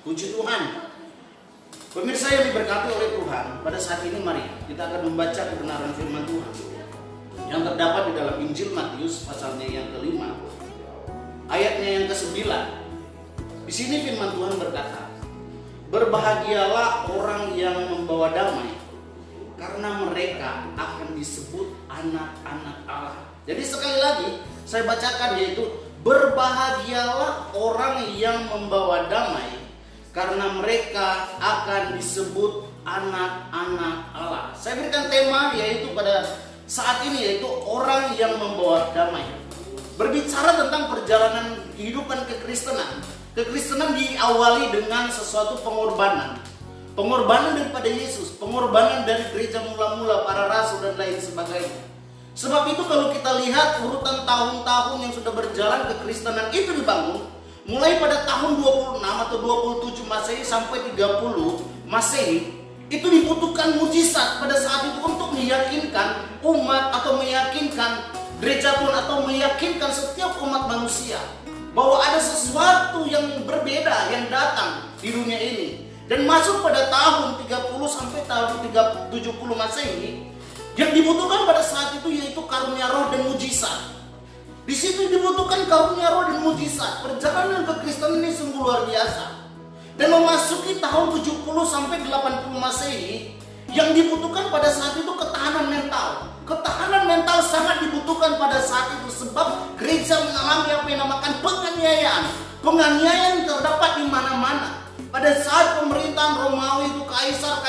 Puji Tuhan. Pemirsa yang diberkati oleh Tuhan, pada saat ini mari kita akan membaca kebenaran firman Tuhan yang terdapat di dalam Injil Matius pasalnya yang ke-5, ayatnya yang ke-9. Di sini firman Tuhan berkata, "Berbahagialah orang yang membawa damai, karena mereka akan disebut anak-anak Allah." Jadi sekali lagi saya bacakan, yaitu berbahagialah orang yang membawa damai, karena mereka akan disebut anak-anak Allah. Saya berikan tema yaitu pada saat ini, yaitu orang yang membawa damai. Berbicara tentang perjalanan kehidupan kekristenan. Kekristenan diawali dengan sesuatu pengorbanan. Pengorbanan daripada Yesus, pengorbanan dari gereja mula-mula, para rasul dan lain sebagainya. Sebab itu kalau kita lihat urutan tahun-tahun yang sudah berjalan kekristenan itu dibangun, mulai pada tahun 26 atau 27 Masehi sampai 30 Masehi, itu dibutuhkan mujizat pada saat itu untuk meyakinkan umat atau meyakinkan gereja Tuhan atau meyakinkan setiap umat manusia bahwa ada sesuatu yang berbeda yang datang di dunia ini. Dan masuk pada tahun 30 sampai tahun 70 Masehi, yang dibutuhkan pada saat itu yaitu karunia roh dan mujizat. Di situ dibutuhkan karunia roh dan mujizat. Perjalanan kekristenan ini sungguh luar biasa. Dan memasuki tahun 70 sampai 80 Masehi, yang dibutuhkan pada saat itu ketahanan mental. Ketahanan mental sangat dibutuhkan pada saat itu, sebab gereja mengalami apa yang dinamakan penganiayaan. Penganiayaan terdapat di mana-mana. Pada saat pemerintahan Romawi itu kaisar,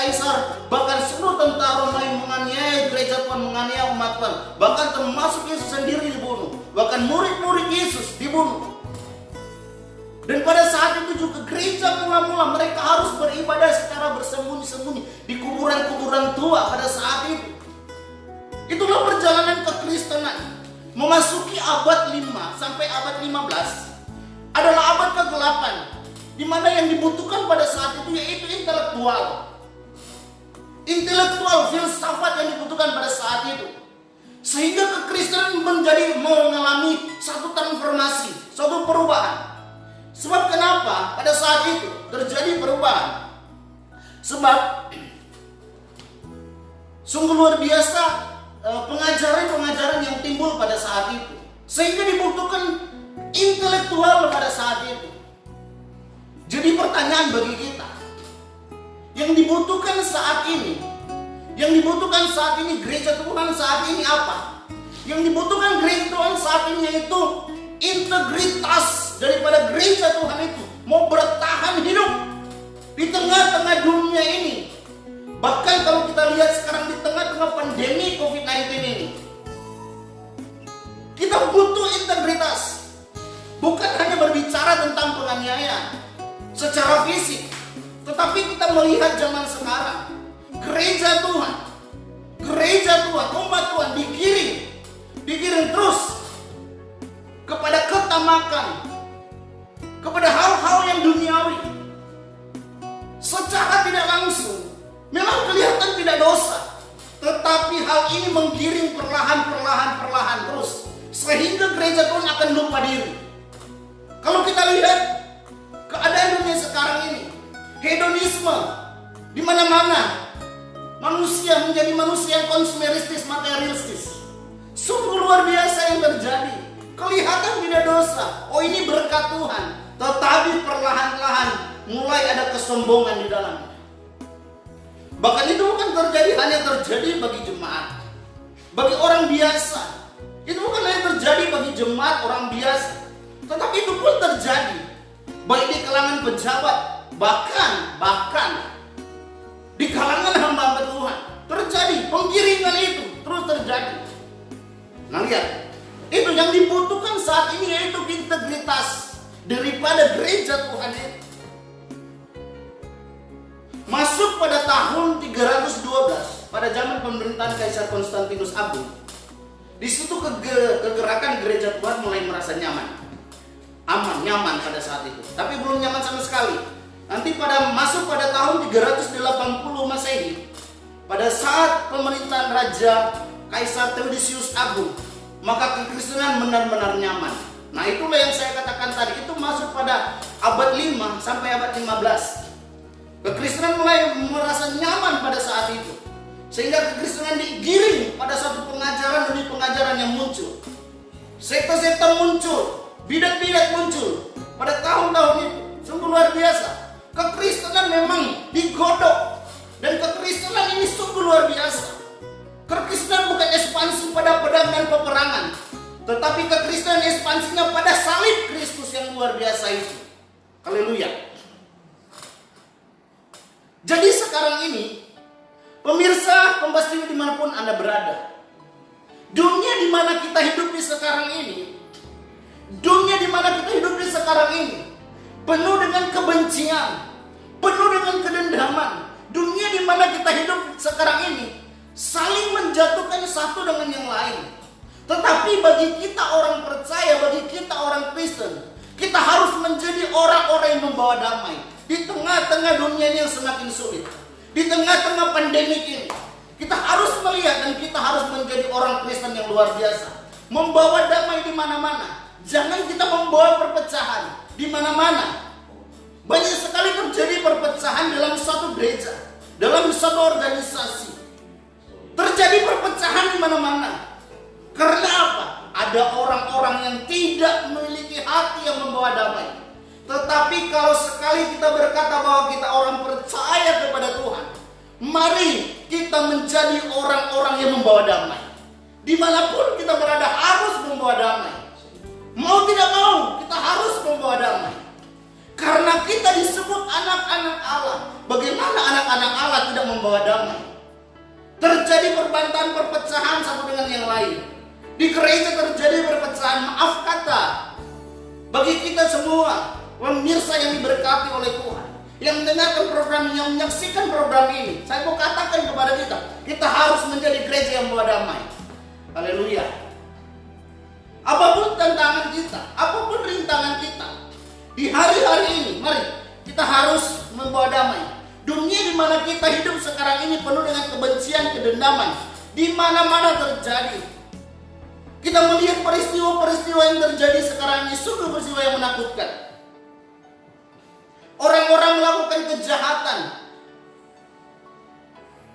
bahkan seluruh tentara Romawi menganiaya gereja Tuhan, menganiaya umat Tuhan. Bahkan termasuk Yesus sendiri dibunuh. Bahkan murid-murid Yesus dibunuh. Dan pada saat itu juga gereja mula-mula mereka harus beribadah secara bersembunyi-sembunyi di kuburan-kuburan tua pada saat itu. Itulah perjalanan kekristenan. Memasuki abad 5 sampai abad 15 adalah abad ke-8, di mana yang dibutuhkan pada saat itu yaitu intelektual, filsafat yang dibutuhkan pada saat itu. Sehingga kekristenan mengalami satu transformasi, satu perubahan. Sebab kenapa pada saat itu terjadi perubahan? Sebab sungguh luar biasa pengajaran-pengajaran yang timbul pada saat itu. Sehingga dibutuhkan intelektual pada saat itu. Jadi pertanyaan bagi kita, yang dibutuhkan saat ini, gereja Tuhan saat ini apa? Yang dibutuhkan gereja Tuhan saat ini yaitu integritas daripada gereja Tuhan itu mau bertahan hidup di tengah-tengah dunia ini. Bahkan kalau kita lihat sekarang di tengah-tengah pandemi COVID-19 ini, kita butuh integritas. Bukan hanya berbicara tentang penganiayaan secara fisik, tetapi kita melihat zaman sekarang gereja Tuhan, umat Tuhan digiring terus kepada ketamakan, kepada hal-hal yang duniawi. Secara tidak langsung memang kelihatan tidak dosa, tetapi hal ini menggiring perlahan terus, sehingga gereja Tuhan akan lupa diri. Kalau kita lihat keadaan dunia sekarang ini, hedonisme di mana-mana, manusia menjadi manusia yang konsumeristis, materialistis. Sungguh luar biasa yang terjadi. Kelihatan tidak dosa, oh ini berkat Tuhan, tetapi perlahan-lahan mulai ada kesombongan di dalamnya. Bahkan itu bukan hanya terjadi bagi jemaat, bagi orang biasa. Itu bukan hanya terjadi bagi jemaat orang biasa, tetapi itu pun terjadi baik di kalangan pejabat, bahkan di kalangan hamba-hamba Tuhan. Terjadi penggiringan itu terus terjadi. Nah lihat, itu yang dibutuhkan saat ini yaitu integritas daripada gereja Tuhan itu. Masuk pada tahun 312 pada zaman pemerintahan Kaisar Konstantinus Agung. Di situ kegerakan gereja Tuhan mulai merasa nyaman pada saat itu. Tapi belum nyaman sama sekali. Nanti masuk pada tahun 380 Masehi, pada saat pemerintahan Raja Kaisar Theodosius Agung, maka kekristenan benar-benar nyaman. Nah itulah yang saya katakan tadi, itu masuk pada abad 5 sampai abad 15. Kekristenan mulai merasa nyaman pada saat itu, sehingga kekristenan digiring pada satu pengajaran demi pengajaran yang muncul. Sekte-sekte muncul, bidat-bidat muncul pada tahun-tahun itu. Sungguh luar biasa. Kekristenan memang digodok, dan kekristenan ini sungguh luar biasa. Kekristenan bukan ekspansi pada pedang dan peperangan, tetapi kekristenan ekspansinya pada salib Kristus yang luar biasa itu. Haleluya. Jadi sekarang ini, pemirsa Kompas TV dimanapun Anda berada, dunia di mana kita hidup di sekarang ini, dunia di mana kita hidup di sekarang ini, penuh dengan kebencian, penuh dengan kedendaman. Dunia di mana kita hidup sekarang ini saling menjatuhkan satu dengan yang lain. Tetapi bagi kita orang percaya, bagi kita orang Kristen, kita harus menjadi orang-orang yang membawa damai di tengah-tengah dunia yang semakin sulit, di tengah-tengah pandemi ini. Kita harus melihat dan kita harus menjadi orang Kristen yang luar biasa, membawa damai di mana-mana. Jangan kita membawa perpecahan di mana-mana. Banyak sekali terjadi perpecahan dalam satu gereja, dalam satu organisasi. Terjadi perpecahan di mana-mana. Karena apa? Ada orang-orang yang tidak memiliki hati yang membawa damai. Tetapi kalau sekali kita berkata bahwa kita orang percaya kepada Tuhan, mari kita menjadi orang-orang yang membawa damai. Dimanapun kita berada harus membawa damai. Mau tidak mau, kita harus membawa damai. Karena kita disebut anak-anak Allah. Bagaimana anak-anak Allah tidak membawa damai? Terjadi perbantahan, perpecahan satu dengan yang lain. Di gereja terjadi perpecahan, maaf kata. Bagi kita semua, pemirsa yang diberkati oleh Tuhan, yang mendengarkan program ini, yang menyaksikan program ini, saya mau katakan kepada kita, kita harus menjadi gereja yang membawa damai. Haleluya. Apapun tantangan kita, apapun rintangan kita, di hari-hari ini, mari kita harus membawa damai. Dunia di mana kita hidup sekarang ini penuh dengan kebencian, kedendaman. Di mana-mana terjadi. Kita melihat peristiwa-peristiwa yang terjadi sekarang ini sungguh peristiwa yang menakutkan. Orang-orang melakukan kejahatan,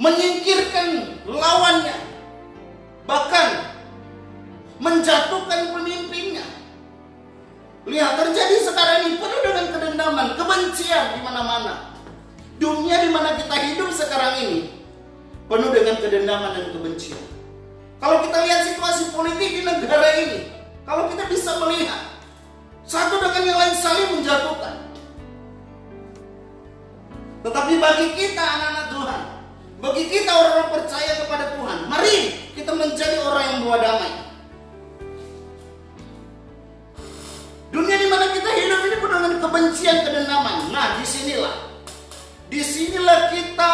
menyingkirkan lawannya, bahkan menjatuhkan pemimpinnya. Lihat terjadi sekarang ini penuh dengan kedendaman, kebencian di mana-mana. Dunia di mana kita hidup sekarang ini penuh dengan kedendaman dan kebencian. Kalau kita lihat situasi politik di negara ini, kalau kita bisa melihat satu dengan yang lain saling menjatuhkan. Tetapi bagi kita anak-anak Tuhan, bagi kita orang-orang percaya kepada Tuhan, mari kita menjadi orang yang membawa damai. Dunia di mana kita hidup ini penuh dengan kebencian, kedendaman. Nah, disinilah kita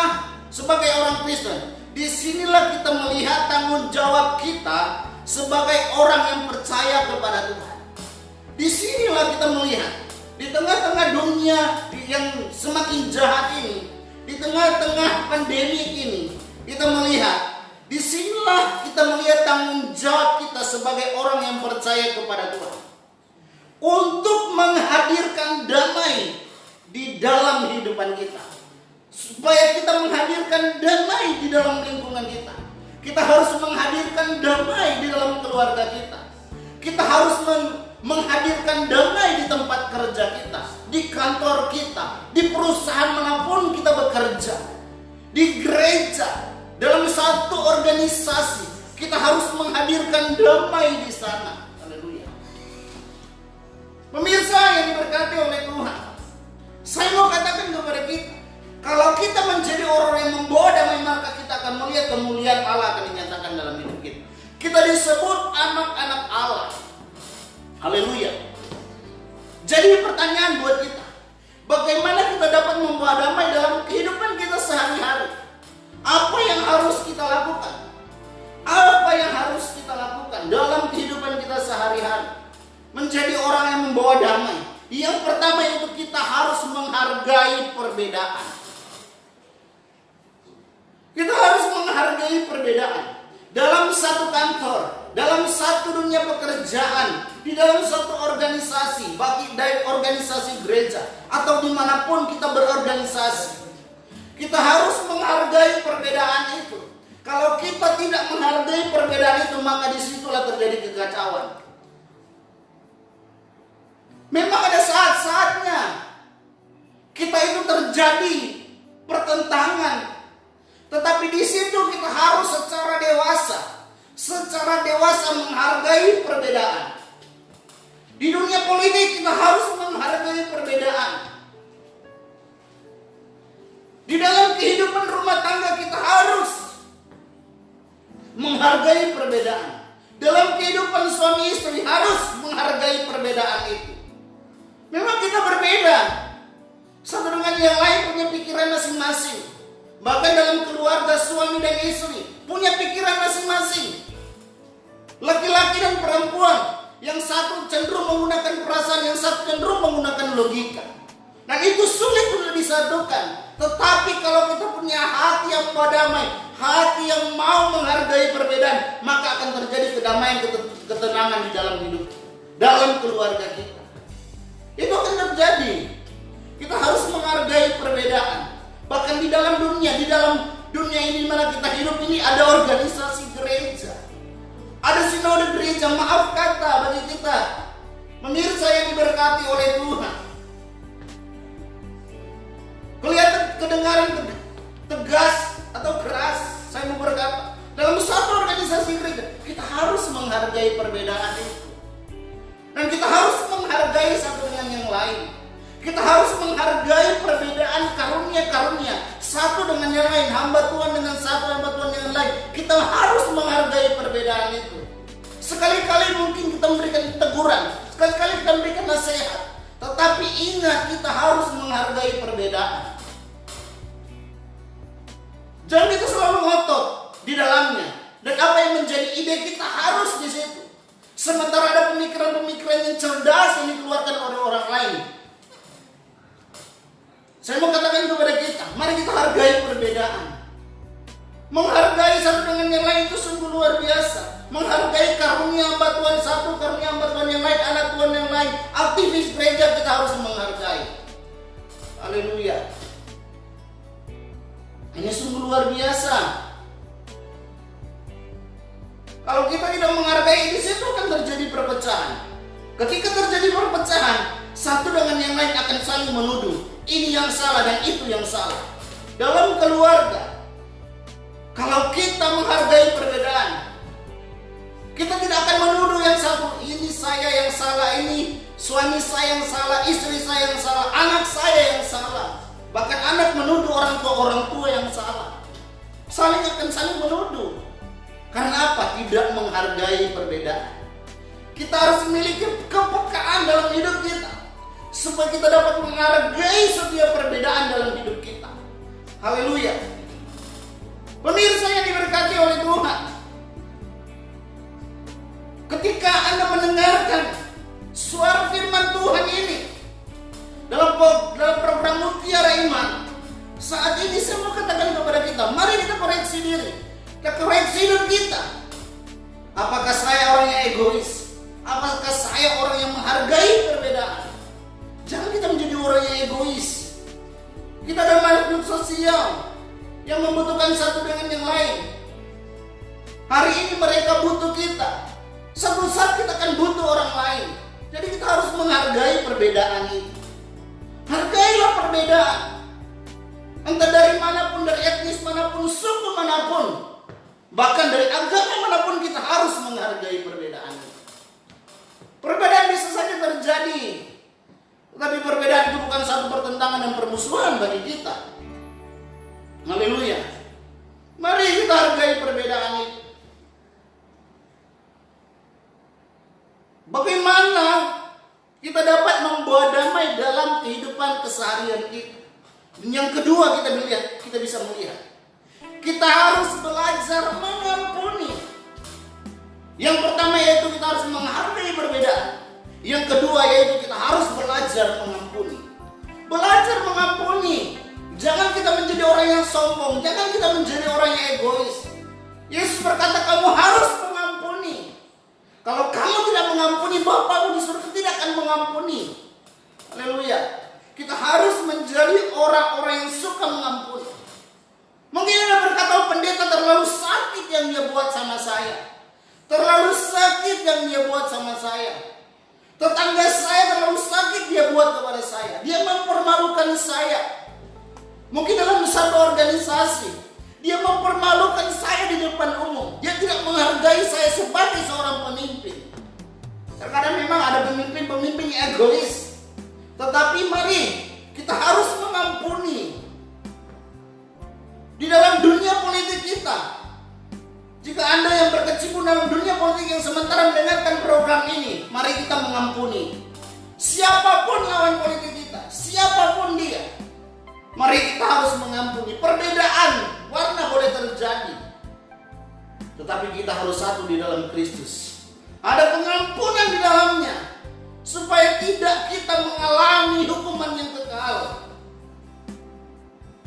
sebagai orang Kristen, disinilah kita melihat tanggung jawab kita sebagai orang yang percaya kepada Tuhan. Disinilah kita melihat di tengah-tengah dunia yang semakin jahat ini, di tengah-tengah pandemi ini, kita melihat disinilah kita melihat tanggung jawab kita sebagai orang yang percaya kepada Tuhan untuk menghadirkan damai di dalam kehidupan kita. Supaya kita menghadirkan damai di dalam lingkungan kita, kita harus menghadirkan damai di dalam keluarga kita. Kita harus menghadirkan damai di tempat kerja kita, di kantor kita, di perusahaan manapun kita bekerja, di gereja, dalam satu organisasi. Kita harus menghadirkan damai di sana. Haleluya. Pemirsa yang diberkati oleh Tuhan, saya mau katakan kepada kita, kalau kita menjadi orang yang membawa damai, maka kita akan melihat kemuliaan Allah akan dinyatakan dalam hidup kita. Kita disebut anak-anak Allah. Haleluya. Jadi pertanyaan buat kita, bagaimana kita dapat membawa damai dalam kehidupan kita sehari-hari? Apa yang harus kita lakukan? Apa yang harus kita lakukan dalam kehidupan kita sehari-hari? Menjadi orang yang membawa damai. Yang pertama itu kita harus menghargai perbedaan. Kita harus menghargai perbedaan. Dalam satu kantor, dalam satu dunia pekerjaan, di dalam satu organisasi, baik organisasi gereja atau dimanapun kita berorganisasi, kita harus menghargai perbedaan itu. Kalau kita tidak menghargai perbedaan itu, maka disitulah terjadi kekacauan. Memang ada saat-saatnya kita itu terjadi pertentangan, tetapi di situ kita harus secara dewasa menghargai perbedaan. Di dunia politik kita harus menghargai perbedaan. Di dalam kehidupan rumah tangga kita harus menghargai perbedaan. Dalam kehidupan suami istri harus menghargai perbedaan itu. Memang kita berbeda, satu dengan yang lain punya pikiran masing-masing. Bahkan dalam keluarga suami dan istri punya pikiran masing-masing. Laki-laki dan perempuan, yang satu cenderung menggunakan perasaan, yang satu cenderung menggunakan logika. Dan itu sulit untuk disatukan. Tetapi kalau kita punya hati yang mau damai, hati yang mau menghargai perbedaan, maka akan terjadi kedamaian, ketenangan di dalam hidup, dalam keluarga kita. Itu akan terjadi. Kita harus menghargai perbedaan. Bahkan di dalam dunia ini di mana kita hidup ini ada organisasi gereja, ada sinode gereja, maaf kata bagi kita pemirsa yang diberkati oleh Tuhan. Kelihatan kedengaran tegas atau keras, saya mau berkata, dalam satu organisasi gereja kita harus menghargai perbedaan itu. Dan kita harus menghargai satu dengan yang lain. Kita harus menghargai perbedaan karunia-karunia satu dengan yang lain, hamba Tuhan dengan satu, hamba Tuhan dengan lain. Kita harus menghargai perbedaan itu. Sekali-kali mungkin kita memberikan teguran, sekali-kali kita memberikan nasihat, tetapi ingat kita harus menghargai perbedaan. Jangan kita selalu ngotot di dalamnya, dan apa yang menjadi ide kita harus di situ. Sementara ada pemikiran-pemikiran yang cerdas yang dikeluarkan oleh orang lain. Saya mau katakan kepada kita, mari kita hargai perbedaan. Menghargai satu dengan yang lain itu sungguh luar biasa. Menghargai karunia hamba Tuhan satu, karunia hamba Tuhan yang lain, anak Tuhan yang lain, aktivis gereja kita harus menghargai. Haleluya. Ini sungguh luar biasa. Kalau kita tidak menghargai, di situ akan terjadi perpecahan. Ketika terjadi perpecahan, satu dengan yang lain akan saling menuduh. Ini yang salah dan itu yang salah. Dalam keluarga, kalau kita menghargai perbedaan, kita tidak akan menuduh yang satu. Ini saya yang salah, ini suami saya yang salah, istri saya yang salah, anak saya yang salah. Bahkan anak menuduh orang tua yang salah. Akan saling menuduh. Karena apa? Tidak menghargai perbedaan. Kita harus memiliki kepekaan dalam hidup kita, supaya kita dapat menghargai setiap perbedaan dalam hidup kita. Haleluya. Pemirsa yang diberkati oleh Tuhan, ketika Anda mendengarkan suara firman Tuhan ini dalam program Mutiara Iman, saat ini saya mau katakan kepada kita, mari kita koreksi diri. Kita koreksi hidup kita. Apakah saya orang yang egois? Apakah saya orang yang menghargai perbedaan? Jangan kita menjadi orang yang egois. Kita adalah makhluk sosial yang membutuhkan satu dengan yang lain. Hari ini mereka butuh kita. Suatu saat kita akan butuh orang lain. Jadi kita harus menghargai perbedaan itu. Hargailah perbedaan. Entah dari manapun, dari etnis manapun, suku manapun, bahkan dari agama manapun, kita harus menghargai perbedaan itu. Perbedaan bisa saja terjadi, tetapi perbedaan itu bukan satu pertentangan dan permusuhan bagi kita. Haleluya. Mari kita hargai perbedaan itu. Bagaimana kita dapat membawa damai dalam kehidupan keseharian kita? Yang kedua kita bisa melihat, kita harus belajar mengampuni. Yang pertama yaitu kita harus menghargai perbedaan. Yang kedua yaitu kita harus belajar mengampuni. Belajar mengampuni. Jangan kita menjadi orang yang sombong, jangan kita menjadi orang yang egois. Yesus berkata, kamu harus mengampuni. Kalau kamu tidak mengampuni, Bapakmu di surga tidak akan mengampuni. Haleluya. Kita harus menjadi orang-orang yang suka mengampuni. Mungkin Anda berkata, oh, pendeta terlalu sakit yang dia buat sama saya. Terlalu sakit yang dia buat sama saya. Tetangga saya terlalu sakit dia buat kepada saya. Dia mempermalukan saya. Mungkin dalam satu organisasi, dia mempermalukan saya di depan umum. Dia tidak menghargai saya sebagai seorang pemimpin. Terkadang memang ada pemimpin-pemimpin yang egois. Tetapi mari kita harus mengampuni. Di dalam dunia politik kita, jika Anda yang berkecimpung dalam dunia politik yang sementara mendengarkan program ini, mari kita mengampuni. Siapapun lawan politik kita, siapapun dia, mari kita harus mengampuni. Perbedaan warna boleh terjadi, tetapi kita harus satu di dalam Kristus. Ada pengampunan di dalamnya, supaya tidak kita mengalami hukuman yang kekal.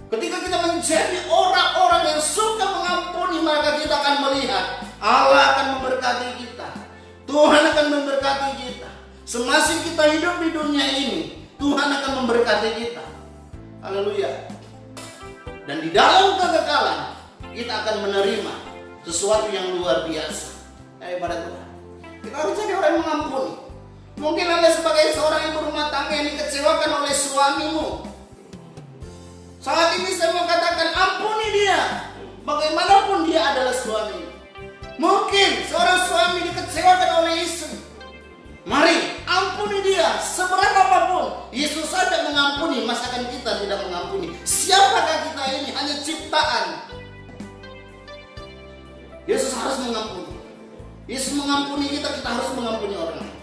Ketika kita menjadi orang-orang yang suka mengampuni, maka kita akan melihat Allah akan memberkati kita. Tuhan akan memberkati kita. Semasa kita hidup di dunia ini, Tuhan akan memberkati kita. Haleluya. Dan di dalam kekekalan, kita akan menerima sesuatu yang luar biasa daripada Tuhan. Kita harus jadi orang yang mengampuni. Mungkin Anda sebagai seorang ibu rumah tangga yang dikecewakan oleh suamimu. Saat ini saya mau katakan, ampuni dia. Bagaimanapun dia adalah suami. Mungkin seorang suami dikecewakan oleh istri. Mari ampuni dia seberat apapun. Yesus saja mengampuni, masakan kita tidak mengampuni. Siapakah kita ini? Hanya ciptaan. Yesus harus mengampuni. Yesus mengampuni kita, kita harus mengampuni orang lain.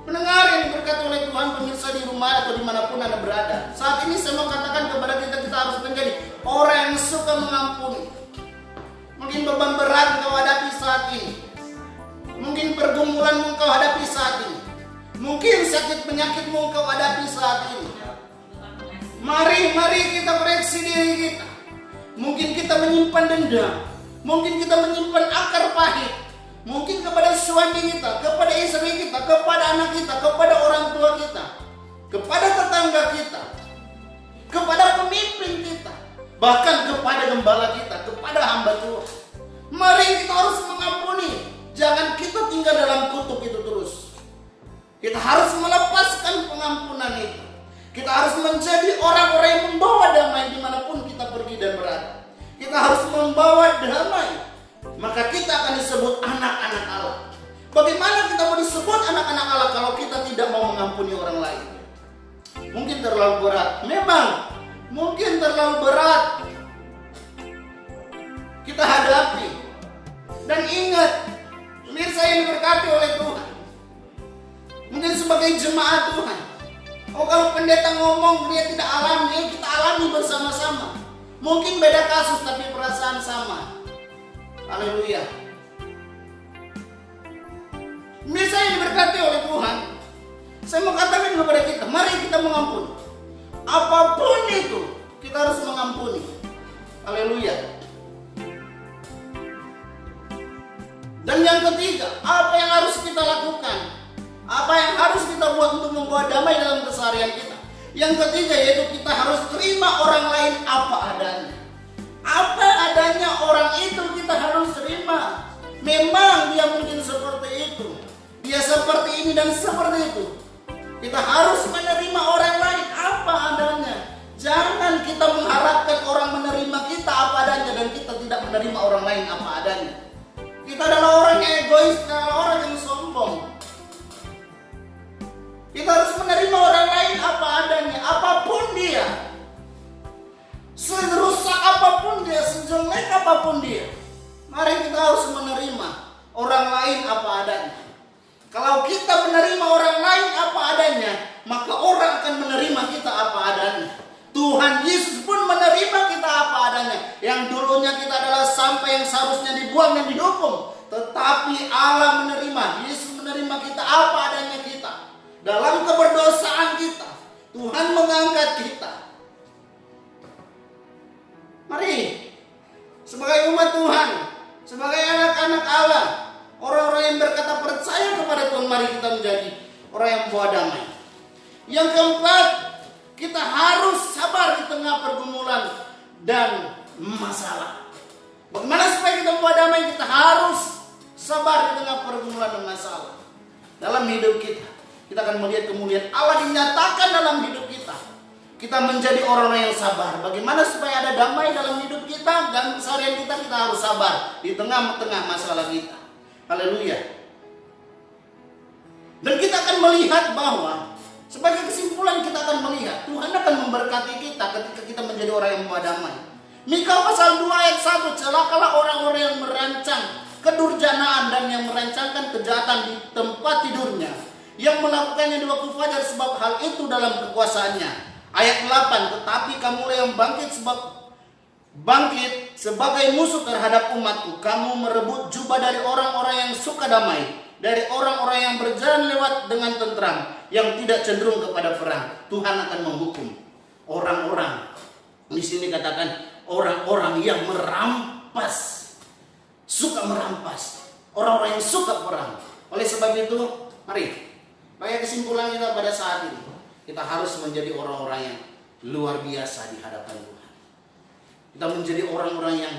Pendengar yang diberkati oleh Tuhan, pemirsa di rumah atau dimanapun Anda berada, saat ini saya mau katakan kepada kita, kita harus menjadi orang yang suka mengampuni. Mungkin beban berat engkau hadapi saat ini. Mungkin pergumulanmu engkau hadapi saat ini. Mungkin sakit penyakitmu engkau hadapi saat ini. Mari kita koreksi diri kita. Mungkin kita menyimpan dendam. Mungkin kita menyimpan akar pahit. Mungkin kepada suami kita, kepada istri kita, kepada anak kita, kepada orang tua kita, kepada tetangga kita, kepada pemimpin kita, bahkan kepada gembala kita, kepada hamba Tuhan. Mari kita harus mengampuni. Jangan kita tinggal dalam kutuk itu terus. Kita harus melepaskan pengampunan itu. Kita harus menjadi orang-orang yang membawa damai dimanapun kita pergi dan berada. Kita harus membawa damai. Maka kita akan disebut anak-anak Allah. Bagaimana kita mau disebut anak-anak Allah kalau kita tidak mau mengampuni orang lain? Mungkin terlalu berat. Memang mungkin terlalu berat kita hadapi. Dan ingat, pemirsa yang diberkati oleh Tuhan, mungkin sebagai jemaat Tuhan, oh kalau pendeta ngomong dia tidak alami, kita alami bersama-sama. Mungkin beda kasus tapi perasaan sama. Haleluya. Pemirsa yang diberkati oleh Tuhan, saya mau katakan kepada kita, mari kita mengampuni. Apapun itu, kita harus mengampuni. Haleluya. Dan yang ketiga, apa yang harus kita lakukan? Apa yang harus kita buat untuk membawa damai dalam keseharian kita? Yang ketiga yaitu kita harus terima orang lain apa adanya. Apa adanya orang itu kita harus terima. Memang dia mungkin seperti itu, dia seperti ini dan seperti itu. Kita harus menerima orang lain apa adanya. Jangan kita mengharapkan orang menerima kita apa adanya dan kita tidak menerima orang lain apa adanya. Kita adalah orang yang egois, orang yang sombong. Kita harus menerima orang lain apa adanya, apapun dia. Serusak apapun dia, sejelek apapun dia. Mari kita harus menerima orang lain apa adanya. Kalau kita menerima orang lain apa adanya, maka orang akan menerima kita apa adanya. Tuhan Yesus pun menerima kita apa adanya. Yang dulunya kita adalah sampah yang seharusnya dibuang dan dihukum, tetapi Allah menerima, Yesus menerima kita apa adanya kita. Dalam keberdosaan kita, Tuhan mengangkat kita. Mari, sebagai umat Tuhan, sebagai anak-anak Allah, percaya kepada Tuhan, mari kita menjadi orang yang membawa damai. Yang keempat, kita harus sabar di tengah pergumulan dan masalah. Bagaimana supaya kita membawa damai? Kita harus sabar di tengah pergumulan dan masalah. Dalam hidup kita, kita akan melihat kemuliaan Allah dinyatakan dalam hidup kita. Kita menjadi orang-orang yang sabar. Bagaimana supaya ada damai dalam hidup kita dan keseharian kita? Kita harus sabar di tengah-tengah masalah kita. Haleluya. Dan kita akan melihat bahwa sebagai kesimpulan kita akan melihat Tuhan akan memberkati kita ketika kita menjadi orang yang membawa damai. Mika pasal 2 ayat 1, celakalah orang-orang yang merancang kedurjanaan dan yang merancangkan kejahatan di tempat tidurnya, yang melakukannya di waktu fajar, sebab hal itu dalam kekuasaannya. Ayat 8, tetapi kamulah yang bangkit sebagai musuh terhadap umatku. Kamu merebut jubah dari orang-orang yang suka damai, dari orang-orang yang berjalan lewat dengan tentram, yang tidak cenderung kepada perang. Tuhan akan menghukum orang-orang. Di sini katakan orang-orang yang merampas, suka merampas, orang-orang yang suka perang. Oleh sebab itu, mari, bagi kesimpulan kita pada saat ini, kita harus menjadi orang-orang yang luar biasa di hadapan Tuhan. Kita menjadi orang-orang yang